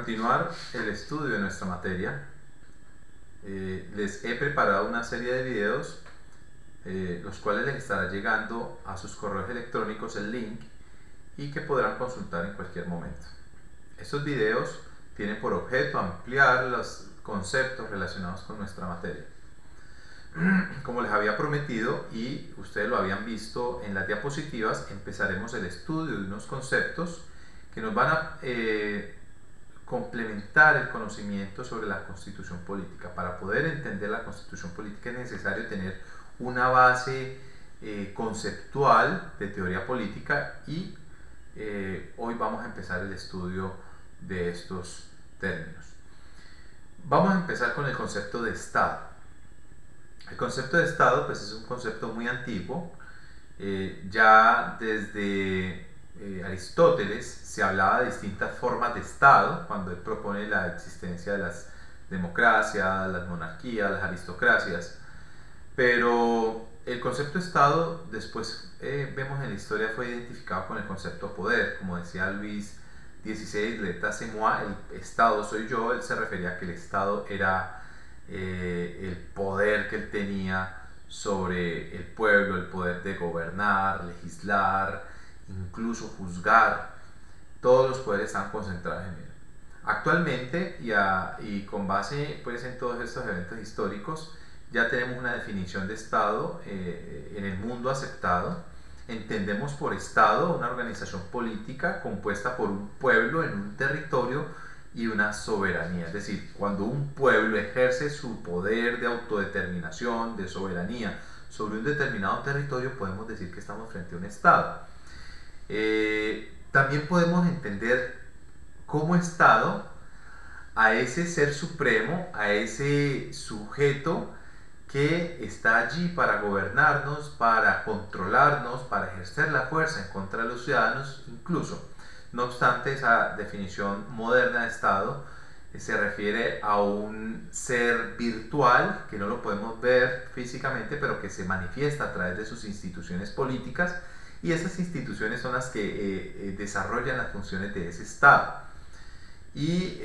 continuar el estudio de nuestra materia, les he preparado una serie de videos, los cuales les estará llegando a sus correos electrónicos el link y que podrán consultar en cualquier momento. Estos videos tienen por objeto ampliar los conceptos relacionados con nuestra materia. Como les había prometido y ustedes lo habían visto en las diapositivas, empezaremos el estudio de unos conceptos que nos van a complementar el conocimiento sobre la constitución política. Para poder entender la constitución política es necesario tener una base conceptual de teoría política y hoy vamos a empezar el estudio de estos términos. Vamos a empezar con el concepto de Estado. El concepto de Estado pues, es un concepto muy antiguo. Ya desde Aristóteles se hablaba de distintas formas de Estado cuando él propone la existencia de las democracias, las monarquías, las aristocracias. Pero el concepto de Estado después vemos en la historia fue identificado con el concepto de poder. Como decía Luis XVI, l'état c'est moi, el Estado soy yo. Él se refería a que el Estado era el poder que él tenía sobre el pueblo, el poder de gobernar, legislar, incluso juzgar. Todos los poderes están concentrados en él. Actualmente y con base pues, en todos estos eventos históricos ya tenemos una definición de Estado en el mundo aceptado. Entendemos por Estado una organización política compuesta por un pueblo en un territorio y una soberanía, es decir, cuando un pueblo ejerce su poder de autodeterminación, de soberanía sobre un determinado territorio, podemos decir que estamos frente a un Estado. También podemos entender como Estado a ese ser supremo, a ese sujeto que está allí para gobernarnos, para controlarnos, para ejercer la fuerza en contra de los ciudadanos, incluso. No obstante, esa definición moderna de Estado se refiere a un ser virtual que no lo podemos ver físicamente, pero que se manifiesta a través de sus instituciones políticas, y esas instituciones son las que desarrollan las funciones de ese Estado. Y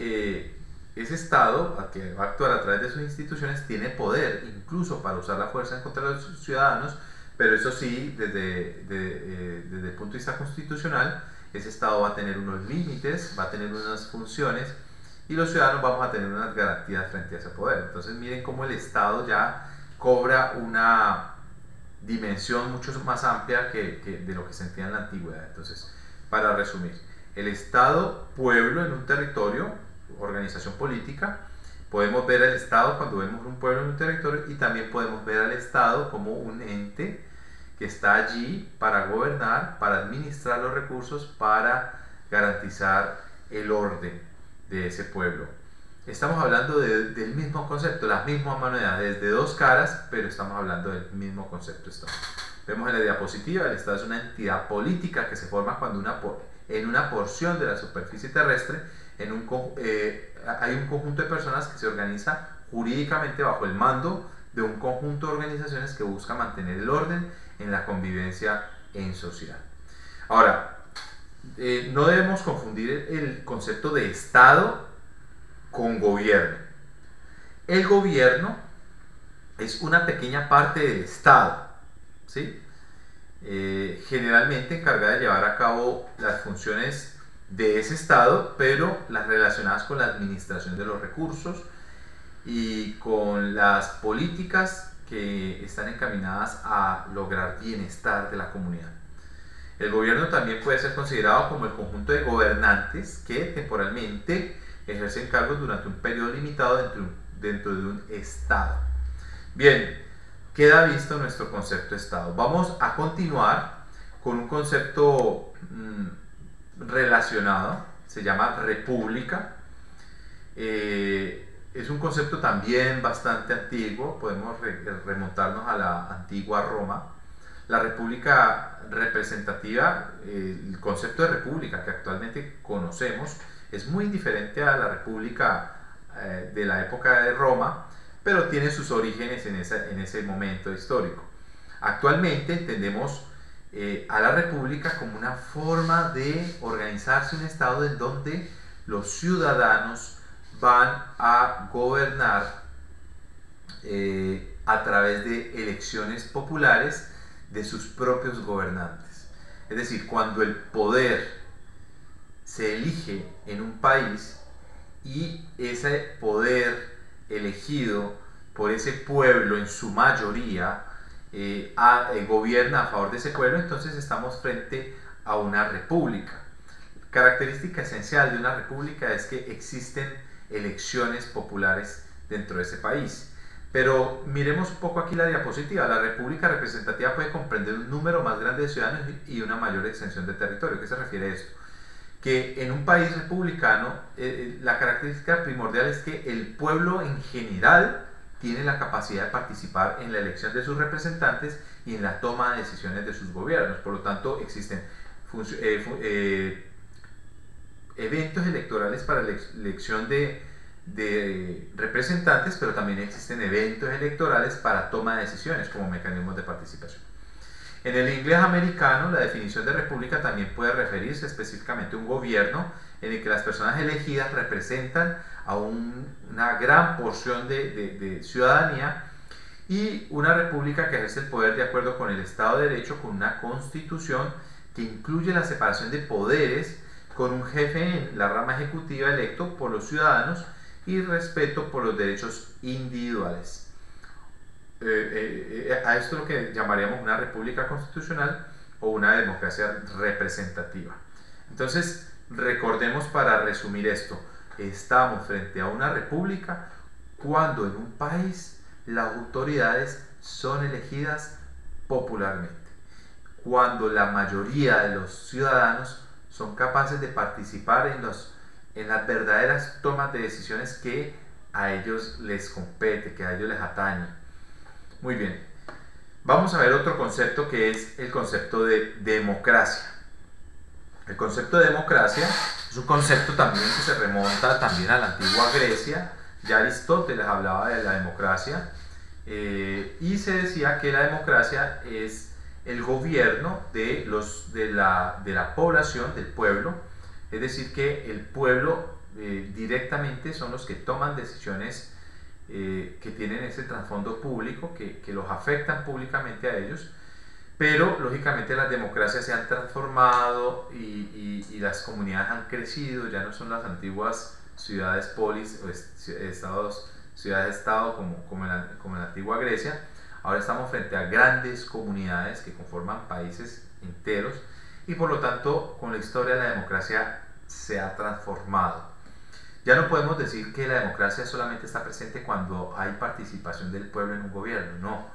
ese Estado, que va a actuar a través de sus instituciones, tiene poder incluso para usar la fuerza en contra de los ciudadanos, pero eso sí, desde el punto de vista constitucional, ese Estado va a tener unos límites, va a tener unas funciones y los ciudadanos vamos a tener unas garantías frente a ese poder. Entonces miren cómo el Estado ya cobra una dimensión mucho más amplia de lo que se entendía en la antigüedad. Entonces, para resumir, el Estado, pueblo en un territorio, organización política. Podemos ver al Estado cuando vemos un pueblo en un territorio y también podemos ver al Estado como un ente que está allí para gobernar, para administrar los recursos, para garantizar el orden de ese pueblo. Estamos hablando del mismo concepto, las mismas monedas, desde dos caras, pero estamos hablando del mismo concepto. Vemos en la diapositiva, el Estado es una entidad política que se forma cuando en una porción de la superficie terrestre hay un conjunto de personas que se organiza jurídicamente bajo el mando de un conjunto de organizaciones que busca mantener el orden en la convivencia en sociedad. Ahora, no debemos confundir el concepto de Estado con gobierno. El gobierno es una pequeña parte del Estado, ¿sí? Generalmente encargada de llevar a cabo las funciones de ese Estado, pero las relacionadas con la administración de los recursos y con las políticas que están encaminadas a lograr bienestar de la comunidad. El gobierno también puede ser considerado como el conjunto de gobernantes que temporalmente ejercen cargos durante un periodo limitado dentro de un Estado. Bien, queda visto nuestro concepto de Estado. Vamos a continuar con un concepto relacionado, se llama república. Es un concepto también bastante antiguo, podemos remontarnos a la antigua Roma. La república representativa, el concepto de república que actualmente conocemos, es muy diferente a la república de la época de Roma, pero tiene sus orígenes en ese momento histórico. Actualmente entendemos a la república como una forma de organizarse un Estado en donde los ciudadanos van a gobernar a través de elecciones populares de sus propios gobernantes. Es decir, cuando el poder se elige en un país y ese poder elegido por ese pueblo en su mayoría gobierna a favor de ese pueblo, entonces estamos frente a una república. Característica esencial de una república es que existen elecciones populares dentro de ese país. Pero miremos un poco aquí la diapositiva. La república representativa puede comprender un número más grande de ciudadanos y una mayor extensión de territorio. ¿Qué se refiere a esto? Que en un país republicano la característica primordial es que el pueblo en general tiene la capacidad de participar en la elección de sus representantes y en la toma de decisiones de sus gobiernos. Por lo tanto, existen eventos electorales para la elección de representantes, pero también existen eventos electorales para toma de decisiones como mecanismos de participación. En el inglés americano, la definición de república también puede referirse específicamente a un gobierno en el que las personas elegidas representan a una gran porción de ciudadanía, y una república que ejerce el poder de acuerdo con el Estado de Derecho, con una constitución que incluye la separación de poderes, con un jefe en la rama ejecutiva electo por los ciudadanos y respeto por los derechos individuales. A esto es lo que llamaríamos una república constitucional o una democracia representativa. Entonces, recordemos para resumir esto, estamos frente a una república cuando en un país las autoridades son elegidas popularmente, cuando la mayoría de los ciudadanos son capaces de participar en las verdaderas tomas de decisiones que a ellos les compete, que a ellos les atañe. Muy bien, vamos a ver otro concepto que es el concepto de democracia. El concepto de democracia es un concepto también que se remonta también a la antigua Grecia. Ya Aristóteles hablaba de la democracia y se decía que la democracia es el gobierno de la población, del pueblo, es decir, que el pueblo directamente son los que toman decisiones que tienen ese trasfondo público, que los afectan públicamente a ellos, pero lógicamente las democracias se han transformado y las comunidades han crecido, ya no son las antiguas ciudades polis o ciudades-estado como en la antigua Grecia. Ahora estamos frente a grandes comunidades que conforman países enteros y por lo tanto con la historia la democracia se ha transformado. Ya no podemos decir que la democracia solamente está presente cuando hay participación del pueblo en un gobierno, no.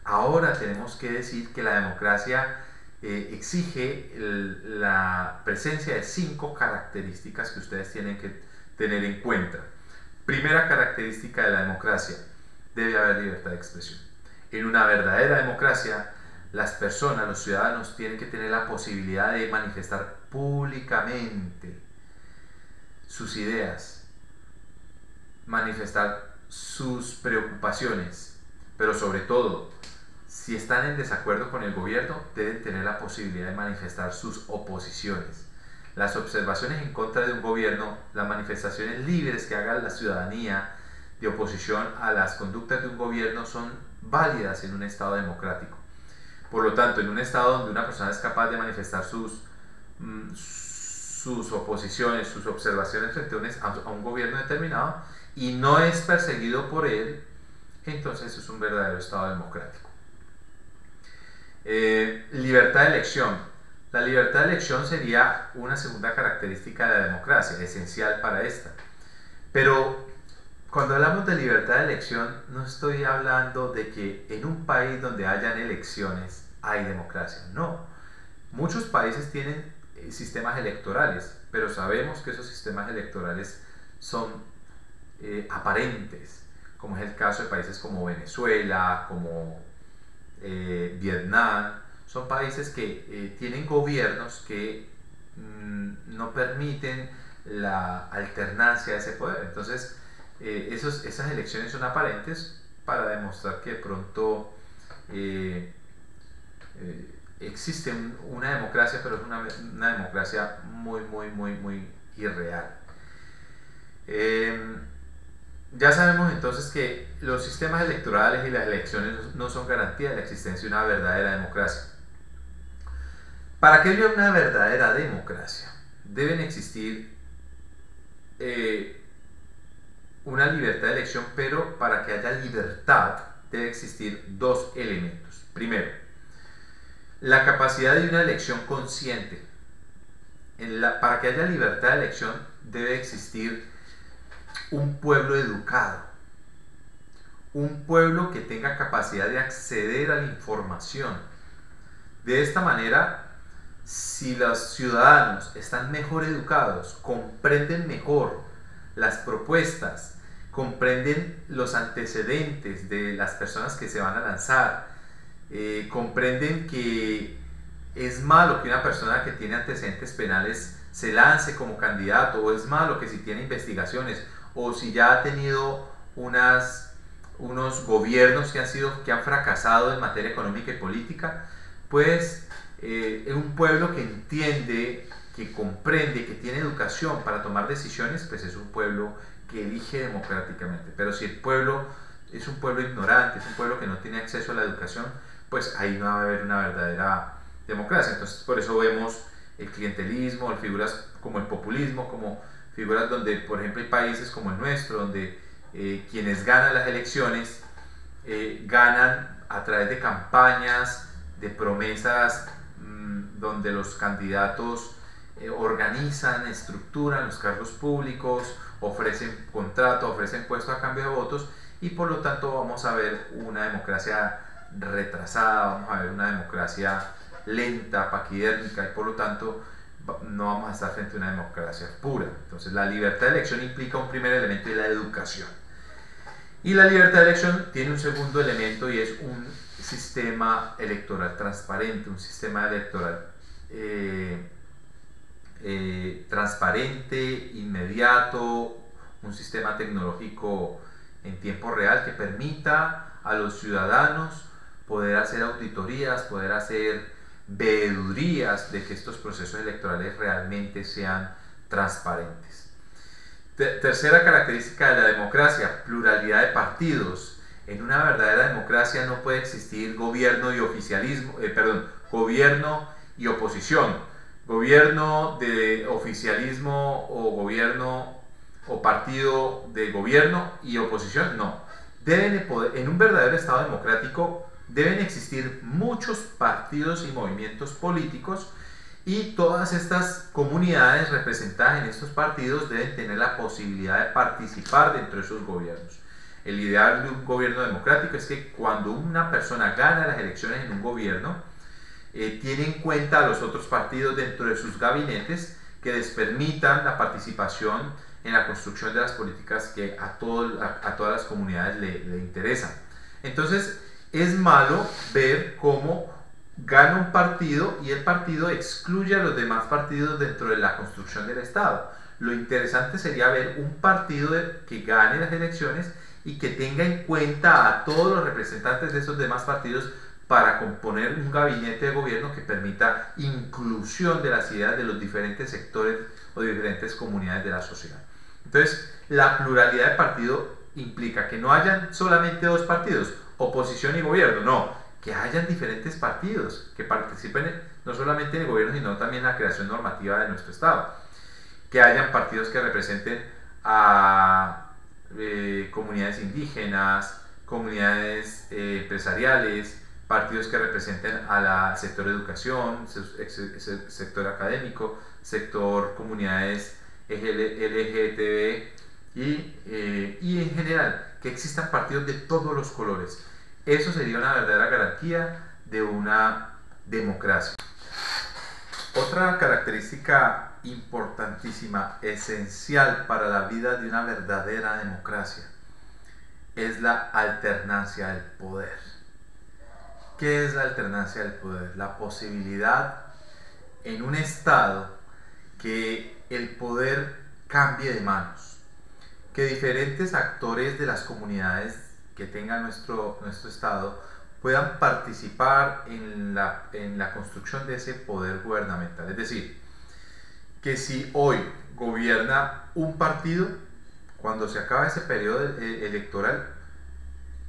Ahora tenemos que decir que la democracia exige la presencia de 5 características que ustedes tienen que tener en cuenta. Primera característica de la democracia: debe haber libertad de expresión. En una verdadera democracia, las personas, los ciudadanos, tienen que tener la posibilidad de manifestar públicamente sus ideas, manifestar sus preocupaciones, pero sobre todo, si están en desacuerdo con el gobierno, deben tener la posibilidad de manifestar sus oposiciones. Las observaciones en contra de un gobierno, las manifestaciones libres que haga la ciudadanía de oposición a las conductas de un gobierno son válidas en un Estado democrático. Por lo tanto, en un Estado donde una persona es capaz de manifestar sus oposiciones, sus observaciones frente a un gobierno determinado y no es perseguido por él, entonces es un verdadero Estado democrático. Libertad de elección. La libertad de elección sería una segunda característica de la democracia, esencial para esta. Pero cuando hablamos de libertad de elección, no estoy hablando de que en un país donde hayan elecciones hay democracia. No. Muchos países tienen sistemas electorales, pero sabemos que esos sistemas electorales son aparentes, como es el caso de países como Venezuela, como Vietnam. Son países que tienen gobiernos que no permiten la alternancia de ese poder. Entonces, esas elecciones son aparentes para demostrar que de pronto existe una democracia, pero es una democracia muy irreal. Eh, ya sabemos entonces que los sistemas electorales y las elecciones no son garantía de la existencia de una verdadera democracia. Para que haya una verdadera democracia, deben existir una libertad de elección, pero para que haya libertad debe existir dos elementos. Primero, la capacidad de una elección consciente. Para que haya libertad de elección debe existir un pueblo educado, un pueblo que tenga capacidad de acceder a la información. De esta manera, si los ciudadanos están mejor educados, comprenden mejor las propuestas, comprenden los antecedentes de las personas que se van a lanzar, comprenden que es malo que una persona que tiene antecedentes penales se lance como candidato, o es malo que si tiene investigaciones, o si ya ha tenido unos gobiernos que han fracasado en materia económica y política, pues es un pueblo que entiende, que comprende, que tiene educación para tomar decisiones, pues es un pueblo que elige democráticamente. Pero si el pueblo es un pueblo ignorante, es un pueblo que no tiene acceso a la educación, pues ahí no va a haber una verdadera democracia. Entonces por eso vemos el clientelismo, figuras como el populismo, como figuras donde, por ejemplo, hay países como el nuestro, donde quienes ganan las elecciones ganan a través de campañas, de promesas, donde los candidatos organizan, estructuran los cargos públicos, ofrecen contratos, ofrecen puestos a cambio de votos, y por lo tanto vamos a ver una democracia retrasada, vamos a ver una democracia lenta, paquidérmica, y por lo tanto no vamos a estar frente a una democracia pura. Entonces la libertad de elección implica un primer elemento, de la educación. Y la libertad de elección tiene un segundo elemento, y es un sistema electoral transparente, un sistema electoral transparente, inmediato, un sistema tecnológico en tiempo real que permita a los ciudadanos poder hacer auditorías, poder hacer veedurías de que estos procesos electorales realmente sean transparentes. Tercera característica de la democracia: pluralidad de partidos. En una verdadera democracia no puede existir gobierno y oficialismo, gobierno y oposición, gobierno de oficialismo, o gobierno o partido de gobierno y oposición. No, en un verdadero Estado democrático deben existir muchos partidos y movimientos políticos, y todas estas comunidades representadas en estos partidos deben tener la posibilidad de participar dentro de esos gobiernos. El ideal de un gobierno democrático es que cuando una persona gana las elecciones en un gobierno, tiene en cuenta a los otros partidos dentro de sus gabinetes, que les permitan la participación en la construcción de las políticas que a todas las comunidades le interesan. Entonces es malo ver cómo gana un partido y el partido excluye a los demás partidos dentro de la construcción del Estado. Lo interesante sería ver un partido que gane las elecciones y que tenga en cuenta a todos los representantes de esos demás partidos para componer un gabinete de gobierno que permita inclusión de las ideas de los diferentes sectores o diferentes comunidades de la sociedad. Entonces, la pluralidad de partidos implica que no hayan solamente dos partidos, oposición y gobierno, no, que hayan diferentes partidos que participen no solamente en el gobierno, sino también en la creación normativa de nuestro Estado, que hayan partidos que representen a comunidades indígenas, comunidades empresariales, partidos que representen al sector educación, sector académico, sector comunidades LGTB, y en general que existan partidos de todos los colores. Eso sería una verdadera garantía de una democracia. Otra característica importantísima, esencial para la vida de una verdadera democracia, es la alternancia del poder. ¿Qué es la alternancia del poder? La posibilidad en un Estado que el poder cambie de manos, que diferentes actores de las comunidades que tenga nuestro Estado puedan participar en la construcción de ese poder gubernamental. Es decir, que si hoy gobierna un partido, cuando se acaba ese periodo electoral,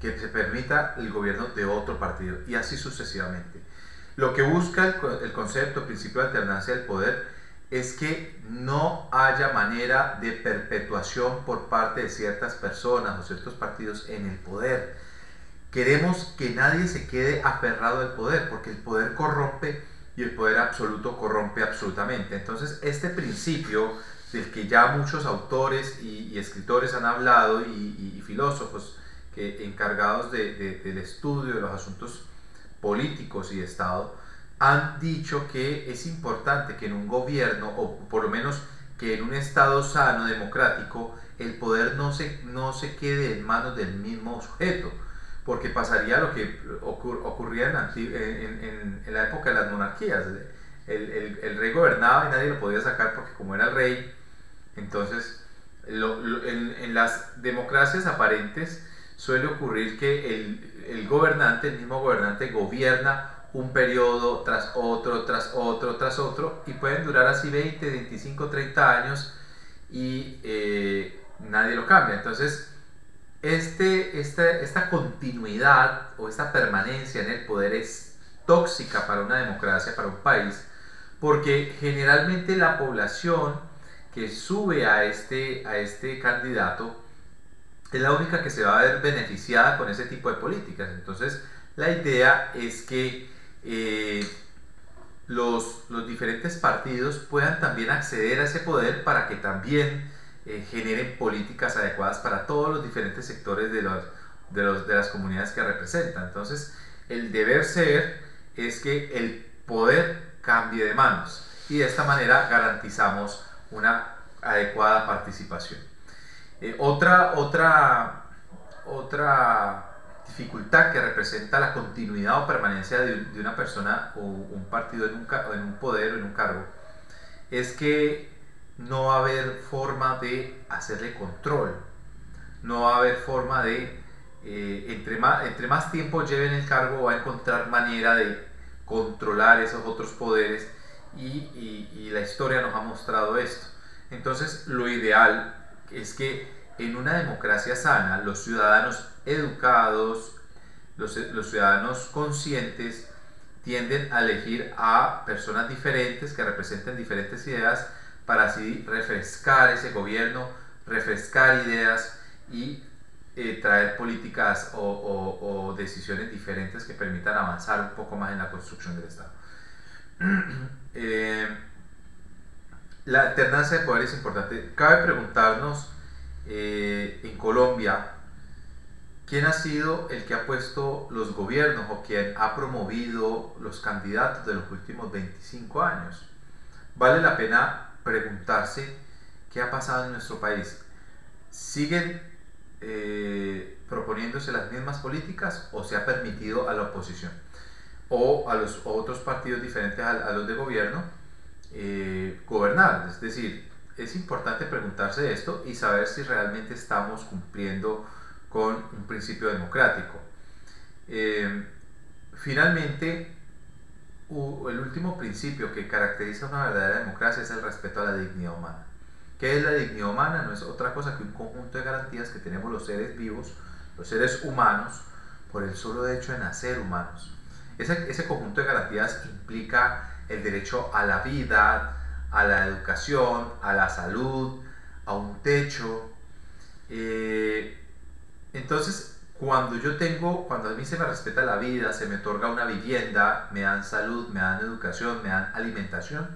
que se permita el gobierno de otro partido, y así sucesivamente. Lo que busca el concepto, principio de alternancia del poder, es que no haya manera de perpetuación por parte de ciertas personas o ciertos partidos en el poder. Queremos que nadie se quede aferrado al poder, porque el poder corrompe y el poder absoluto corrompe absolutamente. Entonces, este principio del que ya muchos autores y escritores han hablado y filósofos que encargados del estudio de los asuntos políticos y de Estado, han dicho que es importante que en un gobierno, o por lo menos que en un Estado sano, democrático, el poder no se quede en manos del mismo sujeto, porque pasaría lo que ocurría en la época de las monarquías. El rey gobernaba y nadie lo podía sacar porque como era el rey, entonces en las democracias aparentes suele ocurrir que el gobernante, el mismo gobernante, gobierna un periodo tras otro, tras otro, tras otro, y pueden durar así 20, 25, 30 años y nadie lo cambia. Entonces, esta continuidad o esta permanencia en el poder es tóxica para una democracia, para un país, porque generalmente la población que sube a este candidato es la única que se va a ver beneficiada con ese tipo de políticas. Entonces, la idea es que los diferentes partidos puedan también acceder a ese poder para que también generen políticas adecuadas para todos los diferentes sectores de las comunidades que representan. Entonces, el deber ser es que el poder cambie de manos y de esta manera garantizamos una adecuada participación. Otra dificultad que representa la continuidad o permanencia de una persona o un partido en un poder o en un cargo es que no va a haber forma de hacerle control, no va a haber forma de, entre más tiempo lleve en el cargo, va a encontrar manera de controlar esos otros poderes y la historia nos ha mostrado esto. Entonces, lo ideal es que en una democracia sana, los ciudadanos educados, los ciudadanos conscientes, tienden a elegir a personas diferentes que representen diferentes ideas para así refrescar ese gobierno, refrescar ideas y traer políticas o decisiones diferentes que permitan avanzar un poco más en la construcción del Estado. La alternancia de poder es importante. Cabe preguntarnos en Colombia, ¿quién ha sido el que ha puesto los gobiernos o quien ha promovido los candidatos de los últimos 25 años? Vale la pena preguntarse qué ha pasado en nuestro país. ¿Siguen proponiéndose las mismas políticas o se ha permitido a la oposición o a los otros partidos diferentes a los de gobierno gobernar? Es decir, es importante preguntarse esto y saber si realmente estamos cumpliendo con un principio democrático. Finalmente, el último principio que caracteriza una verdadera democracia es el respeto a la dignidad humana. ¿Qué es la dignidad humana? No es otra cosa que un conjunto de garantías que tenemos los seres vivos, los seres humanos, por el solo hecho de nacer humanos. Ese conjunto de garantías implica el derecho a la vida, a la educación, a la salud, a un techo. Entonces, cuando a mí se me respeta la vida, se me otorga una vivienda, me dan salud, me dan educación, me dan alimentación,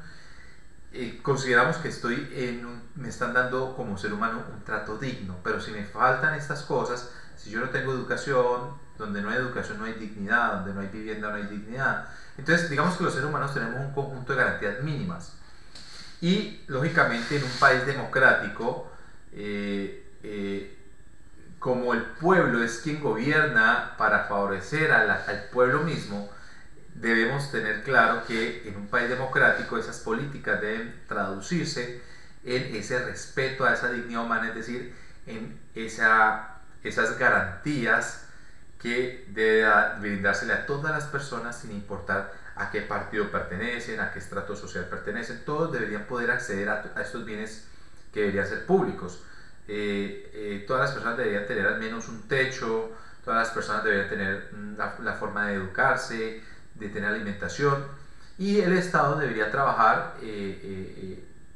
consideramos que me están dando como ser humano un trato digno. Pero si me faltan estas cosas, si yo no tengo educación, donde no hay educación no hay dignidad, donde no hay vivienda no hay dignidad. Entonces, digamos que los seres humanos tenemos un conjunto de garantías mínimas. Y, lógicamente, en un país democrático, como el pueblo es quien gobierna para favorecer al pueblo mismo, debemos tener claro que en un país democrático esas políticas deben traducirse en ese respeto a esa dignidad humana, es decir, en esas garantías que debe brindársele a todas las personas sin importar a qué partido pertenecen, a qué estrato social pertenecen. Todos deberían poder acceder a estos bienes que deberían ser públicos. todas las personas deberían tener al menos un techo, todas las personas deberían tener la forma de educarse, de tener alimentación, y el Estado debería trabajar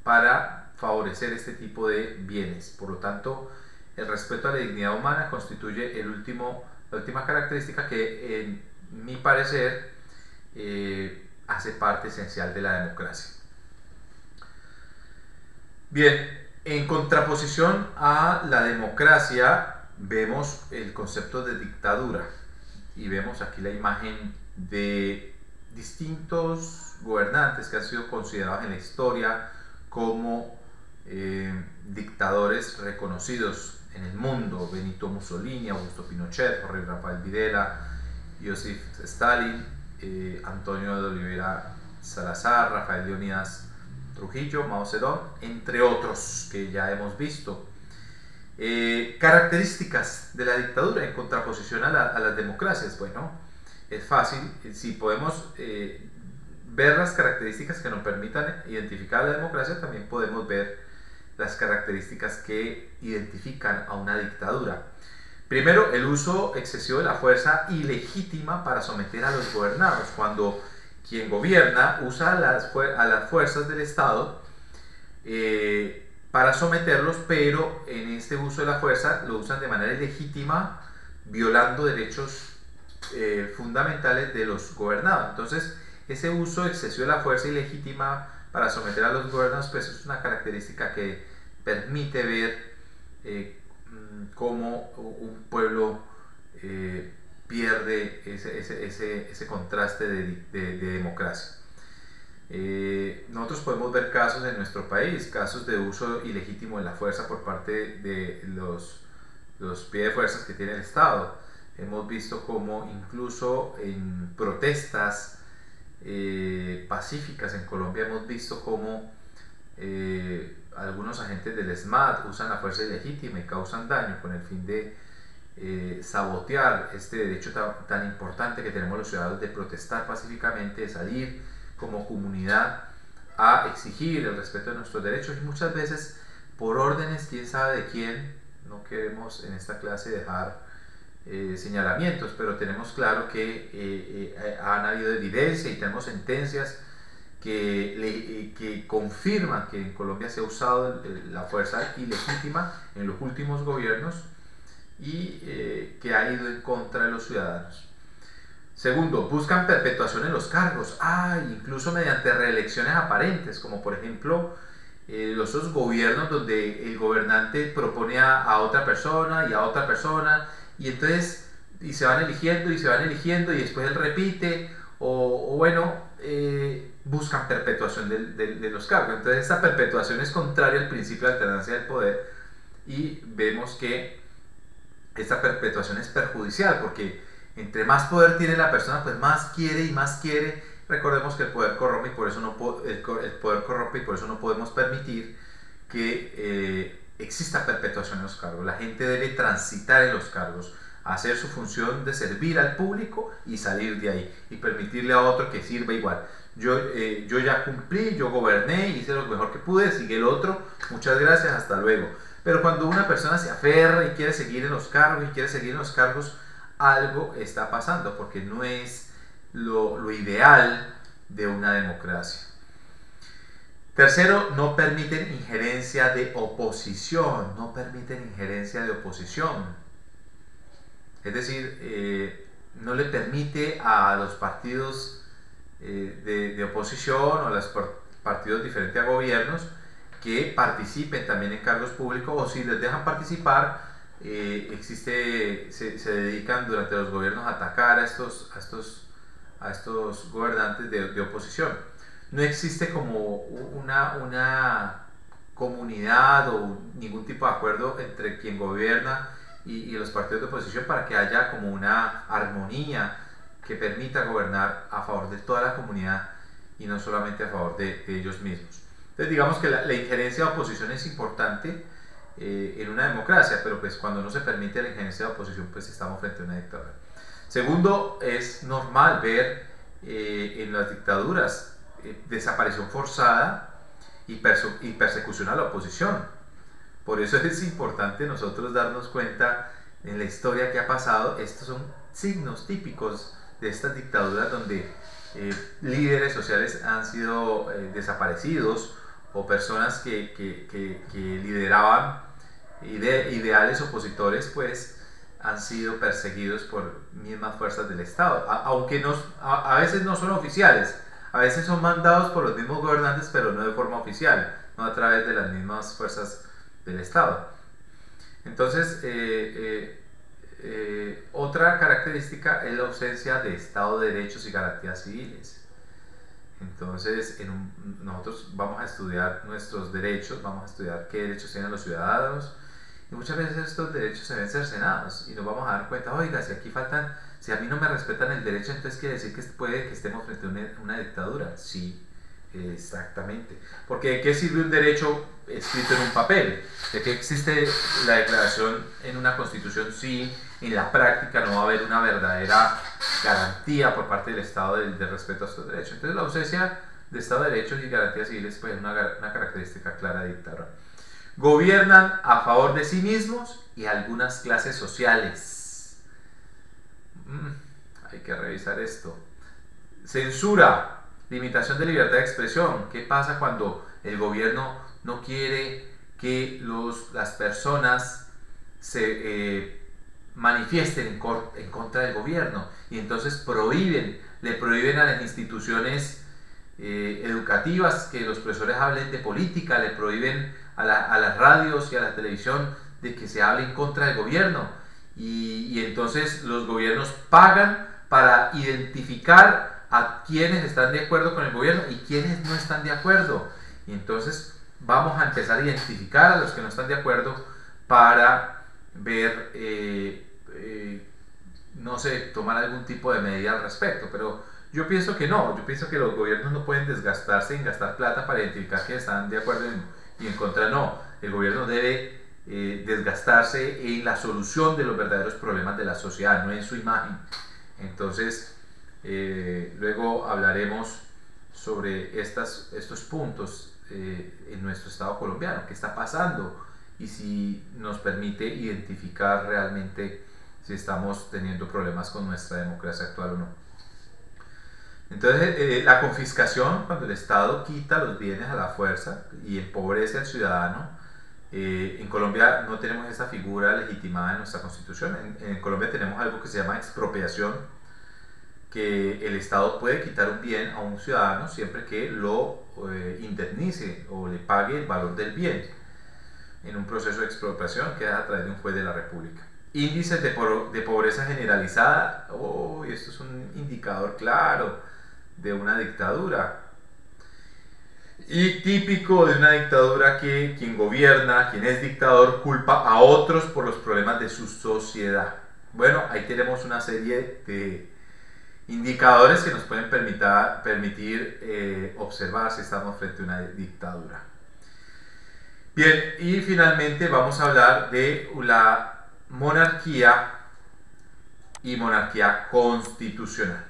para favorecer este tipo de bienes. Por lo tanto, el respeto a la dignidad humana constituye la última característica que, en mi parecer, hace parte esencial de la democracia. Bien, en contraposición a la democracia vemos el concepto de dictadura, y vemos aquí la imagen de distintos gobernantes que han sido considerados en la historia como dictadores reconocidos en el mundo: Benito Mussolini, Augusto Pinochet, Jorge Rafael Videla, Joseph Stalin, Antonio de Oliveira Salazar, Rafael Leónidas Trujillo, Mao Zedong, entre otros que ya hemos visto. Características de la dictadura en contraposición a las democracias. Bueno, es fácil, si podemos ver las características que nos permitan identificar a la democracia, también podemos ver las características que identifican a una dictadura. Primero, el uso excesivo de la fuerza ilegítima para someter a los gobernados. Cuando quien gobierna usa a las fuerzas del Estado para someterlos, pero en este uso de la fuerza lo usan de manera ilegítima, violando derechos fundamentales de los gobernados. Entonces, ese uso excesivo de la fuerza ilegítima para someter a los gobernados, pues es una característica que permite ver cómo un pueblo pierde ese contraste de democracia. Nosotros podemos ver casos en nuestro país, casos de uso ilegítimo de la fuerza por parte de los pies de fuerzas que tiene el Estado. Hemos visto cómo incluso en protestas pacíficas en Colombia hemos visto cómo algunos agentes del SMAT usan la fuerza ilegítima y causan daño con el fin de sabotear este derecho tan importante que tenemos los ciudadanos de protestar pacíficamente, de salir como comunidad a exigir el respeto de nuestros derechos, y muchas veces por órdenes, quién sabe de quién. No queremos en esta clase dejar señalamientos, pero tenemos claro que han habido evidencia y tenemos sentencias que confirman que en Colombia se ha usado la fuerza ilegítima en los últimos gobiernos y que ha ido en contra de los ciudadanos. Segundo, buscan perpetuación en los cargos, incluso mediante reelecciones aparentes, como por ejemplo los otros gobiernos donde el gobernante propone a otra persona y a otra persona, y entonces se van eligiendo y después él repite, buscan perpetuación de los cargos. Entonces esta perpetuación es contraria al principio de alternancia del poder, y vemos que esta perpetuación es perjudicial, porque entre más poder tiene la persona, pues más quiere y más quiere. Recordemos que el poder corrompe, y por eso no podemos permitir que exista perpetuación en los cargos. La gente debe transitar en los cargos, hacer su función de servir al público y salir de ahí, y permitirle a otro que sirva igual. Yo ya cumplí, yo goberné, hice lo mejor que pude, sigue el otro, muchas gracias, hasta luego. Pero cuando una persona se aferra y quiere seguir en los cargos, algo está pasando, porque no es lo ideal de una democracia. Tercero, no permiten injerencia de oposición. Es decir, no le permite a los partidos de oposición o a los partidos diferentes a gobiernos que participen también en cargos públicos, o si les dejan participar, se dedican durante los gobiernos a atacar a estos gobernantes de oposición. No existe como una comunidad o ningún tipo de acuerdo entre quien gobierna y los partidos de oposición para que haya como una armonía que permita gobernar a favor de toda la comunidad y no solamente a favor de ellos mismos. Entonces digamos que la injerencia de oposición es importante en una democracia, pero pues cuando no se permite la injerencia de oposición, pues estamos frente a una dictadura. Segundo, es normal ver en las dictaduras desaparición forzada y persecución a la oposición. Por eso es importante nosotros darnos cuenta en la historia que ha pasado. Estos son signos típicos de estas dictaduras donde líderes sociales han sido desaparecidos, o personas que lideraban ideales opositores, pues han sido perseguidos por mismas fuerzas del Estado, aunque a veces no son oficiales, a veces son mandados por los mismos gobernantes, pero no de forma oficial, no a través de las mismas fuerzas del Estado. Entonces, otra característica es la ausencia de Estado de derechos y garantías civiles. Entonces, nosotros vamos a estudiar nuestros derechos, vamos a estudiar qué derechos tienen los ciudadanos, y muchas veces estos derechos se ven cercenados y nos vamos a dar cuenta, oiga, si aquí faltan, si a mí no me respetan el derecho, entonces quiere decir que puede que estemos frente a una dictadura. Sí, exactamente. Porque ¿de qué sirve un derecho escrito en un papel? ¿De qué existe la declaración en una constitución si en la práctica no va a haber una verdadera garantía por parte del Estado de respeto a estos derechos? Entonces la ausencia de Estado de Derechos y garantías civiles pues, es una característica clara de dictadura. Gobiernan a favor de sí mismos y algunas clases sociales. Hay que revisar esto. Censura, limitación de libertad de expresión. ¿Qué pasa cuando el gobierno no quiere que las personas se manifiesten en contra del gobierno? Y entonces le prohíben a las instituciones educativas que los profesores hablen de política, le prohíben a las radios y a la televisión de que se hable en contra del gobierno, y entonces los gobiernos pagan para identificar a quienes están de acuerdo con el gobierno y quienes no están de acuerdo, y entonces vamos a empezar a identificar a los que no están de acuerdo para ver, no sé, tomar algún tipo de medida al respecto. Pero yo pienso que no, yo pienso que los gobiernos no pueden desgastarse en gastar plata para identificar que están de acuerdo y en contra. No, el gobierno debe desgastarse en la solución de los verdaderos problemas de la sociedad, no en su imagen. Entonces, luego hablaremos sobre estos puntos en nuestro Estado colombiano, qué está pasando y si nos permite identificar realmente si estamos teniendo problemas con nuestra democracia actual o no. Entonces, la confiscación, cuando el Estado quita los bienes a la fuerza y empobrece al ciudadano. En Colombia no tenemos esa figura legitimada en nuestra Constitución. En Colombia tenemos algo que se llama expropiación, que el Estado puede quitar un bien a un ciudadano siempre que lo indemnice o le pague el valor del bien en un proceso de expropiación que es a través de un juez de la República. Índices de pobreza generalizada. Esto es un indicador claro de una dictadura. Y típico de una dictadura que quien gobierna, quien es dictador, culpa a otros por los problemas de su sociedad. Bueno, ahí tenemos una serie de indicadores que nos pueden permitir observar si estamos frente a una dictadura. Bien, y finalmente vamos a hablar de la monarquía y monarquía constitucional.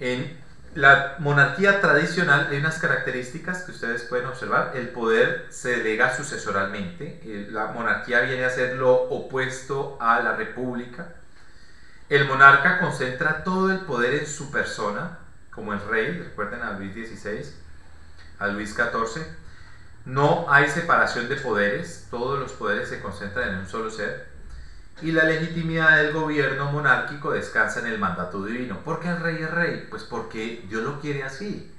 En la monarquía tradicional hay unas características que ustedes pueden observar. El poder se delega sucesoralmente. La monarquía viene a ser lo opuesto a la república. El monarca concentra todo el poder en su persona, como el rey. Recuerden a Luis XVI, a Luis XIV. No hay separación de poderes, todos los poderes se concentran en un solo ser. Y la legitimidad del gobierno monárquico descansa en el mandato divino. ¿Por qué el rey es rey? Pues porque Dios lo quiere así.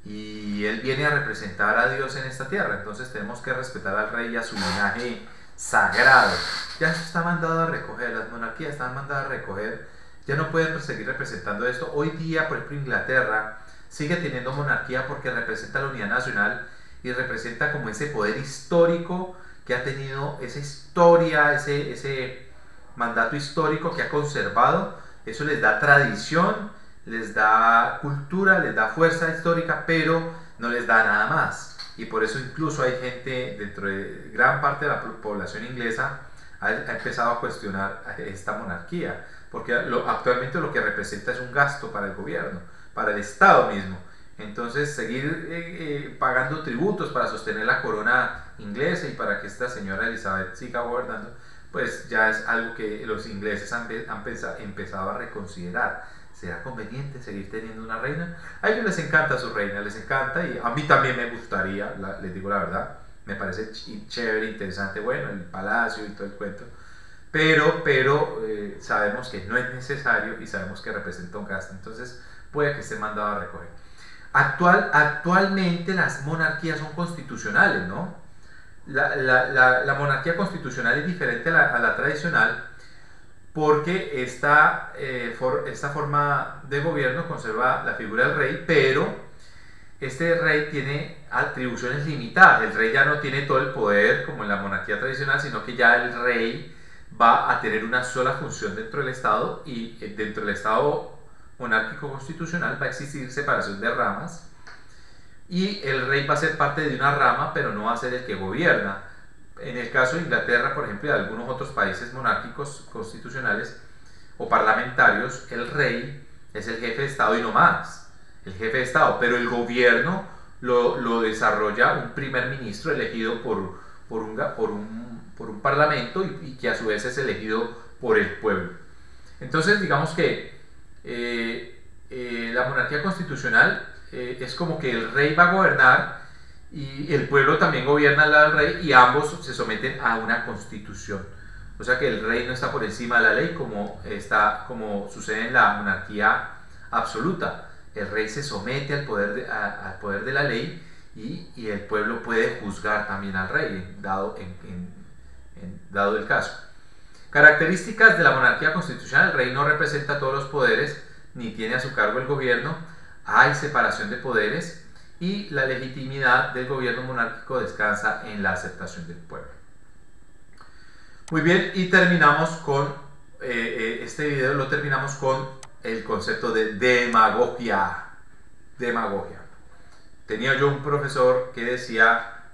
Y él viene a representar a Dios en esta tierra. Entonces tenemos que respetar al rey y a su linaje sagrado. Ya eso está mandado a recoger, las monarquías están mandadas a recoger. Ya no pueden seguir representando esto. Hoy día, por ejemplo, Inglaterra sigue teniendo monarquía porque representa la unidad nacional y representa como ese poder histórico que ha tenido, esa historia, ese mandato histórico que ha conservado. Eso les da tradición, les da cultura, les da fuerza histórica, pero no les da nada más. Y por eso incluso hay gente dentro de gran parte de la población inglesa ha empezado a cuestionar esta monarquía, porque actualmente lo que representa es un gasto para el gobierno, para el Estado mismo. Entonces, seguir pagando tributos para sostener la corona inglesa y para que esta señora Elizabeth siga gobernando, pues ya es algo que los ingleses han empezado a reconsiderar. ¿Será conveniente seguir teniendo una reina? A ellos les encanta su reina, les encanta, y a mí también me gustaría, les digo la verdad, me parece chévere, interesante, bueno, el palacio y todo el cuento, pero sabemos que no es necesario y sabemos que representa un gasto, entonces puede que esté mandado a recoger. Actualmente las monarquías son constitucionales, ¿no? La monarquía constitucional es diferente a la tradicional porque esta forma de gobierno conserva la figura del rey, pero este rey tiene atribuciones limitadas. El rey ya no tiene todo el poder como en la monarquía tradicional, sino que ya el rey va a tener una sola función dentro del Estado, y dentro del Estado monárquico constitucional va a existir separación de ramas, y el rey va a ser parte de una rama, pero no va a ser el que gobierna. En el caso de Inglaterra, por ejemplo, y de algunos otros países monárquicos constitucionales o parlamentarios, el rey es el jefe de Estado y no más, el jefe de Estado, pero el gobierno lo desarrolla un primer ministro elegido por un parlamento y que a su vez es elegido por el pueblo. Entonces, digamos que la monarquía constitucional es como que el rey va a gobernar y el pueblo también gobierna al lado del rey, y ambos se someten a una constitución. O sea que el rey no está por encima de la ley como sucede en la monarquía absoluta. El rey se somete al poder de la ley, y el pueblo puede juzgar también al rey, dado el caso. Características de la monarquía constitucional: el rey no representa todos los poderes ni tiene a su cargo el gobierno, hay separación de poderes, y la legitimidad del gobierno monárquico descansa en la aceptación del pueblo. Muy bien, y terminamos con este video, lo terminamos con el concepto de demagogia. Tenía yo un profesor que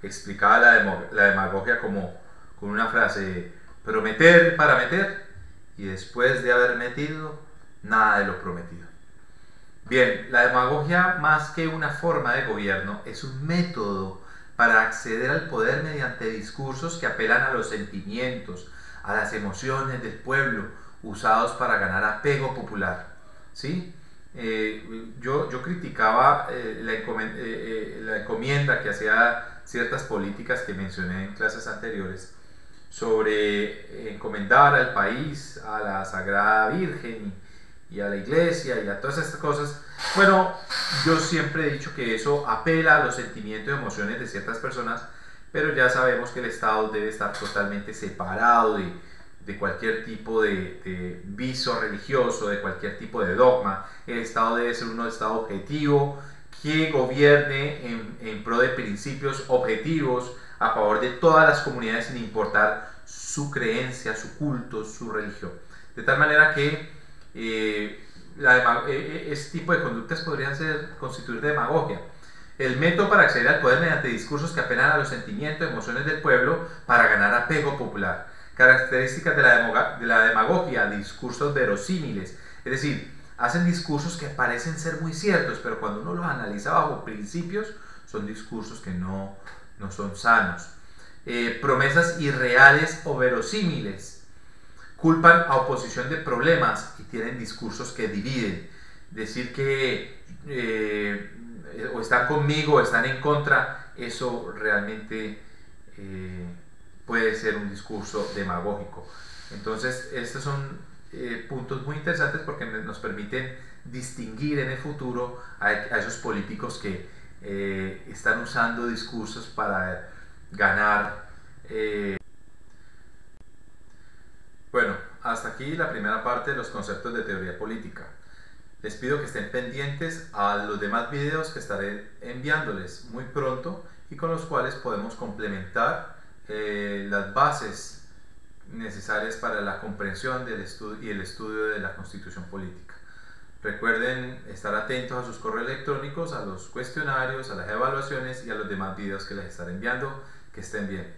explicaba la demagogia como con una frase: prometer para meter, y después de haber metido, nada de lo prometido. Bien, la demagogia, más que una forma de gobierno, es un método para acceder al poder mediante discursos que apelan a los sentimientos, a las emociones del pueblo, usados para ganar apego popular. ¿Sí? Yo criticaba la encomienda que hacía ciertas políticas que mencioné en clases anteriores sobre encomendar al país a la Sagrada Virgen y a la iglesia y a todas estas cosas. Bueno, yo siempre he dicho que eso apela a los sentimientos y emociones de ciertas personas, pero ya sabemos que el Estado debe estar totalmente separado de cualquier tipo de viso religioso, de cualquier tipo de dogma. El Estado debe ser un Estado objetivo que gobierne en pro de principios objetivos a favor de todas las comunidades, sin importar su creencia, su culto, su religión. De tal manera que este tipo de conductas podrían constituir demagogia. El método para acceder al poder mediante discursos que apelan a los sentimientos y emociones del pueblo para ganar apego popular. Características de la demagogia: discursos verosímiles, es decir, hacen discursos que parecen ser muy ciertos, pero cuando uno los analiza bajo principios, son discursos que no son sanos. Promesas irreales o verosímiles: culpan a oposición de problemas y tienen discursos que dividen. Decir que o están conmigo o están en contra, eso realmente puede ser un discurso demagógico. Entonces, estos son puntos muy interesantes porque nos permiten distinguir en el futuro a esos políticos que están usando discursos para ganar. Bueno, hasta aquí la primera parte de los conceptos de teoría política. Les pido que estén pendientes a los demás videos que estaré enviándoles muy pronto y con los cuales podemos complementar las bases necesarias para la comprensión del y el estudio de la Constitución política. Recuerden estar atentos a sus correos electrónicos, a los cuestionarios, a las evaluaciones y a los demás videos que les estaré enviando. Que estén bien.